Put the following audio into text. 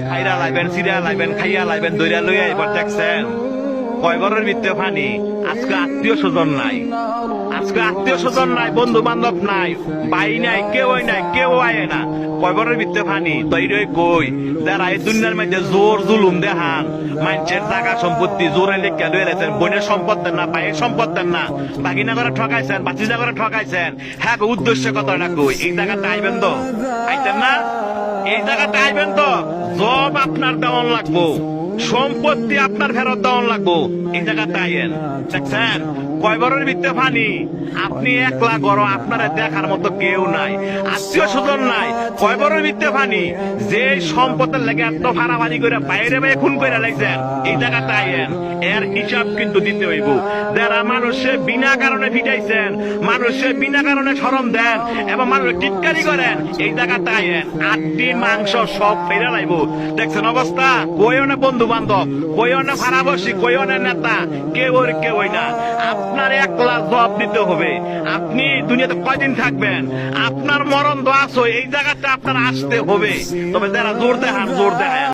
খাইরা লাইবেন Syria লাইবেন খাইয়া লাইবেন দইরা লইয়া এবার দেখছেন কয় ঘরের ভিতরে পানি। আজকে আত্মীয় স্বজন নাই, আজকে আত্মীয় স্বজন নাই, বন্ধু বান্ধব নাই, ভাই নাই, কেউ নাই, কেউ আয় না। কয় ঘরের ভিতরে পানি। তৈরি কই যারা এই দুনিয়ার মধ্যে জোর জুলুম দেখান, মানুষের টাকা সম্পত্তি জোরে লেখা লয়ে রেখেছেন, বোনের সম্পদ দেন না, ভাইয়ের সম্পদ দেন না, বাগিনা করে ঠকাইছেন, বাচিজা করে ঠকাইছেন। হ্যাঁ উদ্দেশ্য কত না কই এই জায়গাটা আইবেন তো, আইতেন না? এই জায়গাটা আইবেন তো, জব আপনার দেওয়ান লাগবো, সম্পত্তি আপনার ফেরত দেওয়ান লাগবো। এই জায়গাটা আইয়েন। দেখছেন কয় ঘরের ভিতরে পানি। আপনি একলা ঘর, আপনারা দেখার মতো কেউ নাই, আত্মীয় স্বজন নাই। কয় ঘরের ভিতরে পানি। যে সম্পদের লেগে এত ফাড়াফাড়ি করে বাইরে বাইরে খুন করে লাগছেন, এই জায়গাটা আইয়েন। এর হিসাব কিন্তু দিতে হইব। যারা মানুষে বিনা কারণে ফিটাইছেন, মানুষে বিনা কারণে শরম দেন এবং মানুষ টিটকারি করেন, এই জায়গাটা আইয়েন। আড্ডি মাংস সব ফেরে লাইব। দেখছেন অবস্থা। কইও না বন্ধু বান্ধব, কইও না ফাড়াবসি, কইও না নেতা, কেউ না। আপনার একলা জবাব দিতে হবে। আপনি দুনিয়াতে কয়দিন থাকবেন, আপনার মরণ তো আসো, এই জায়গাটা আপনার আসতে হবে। তবে যারা জোর দেখান, জোর দেখায়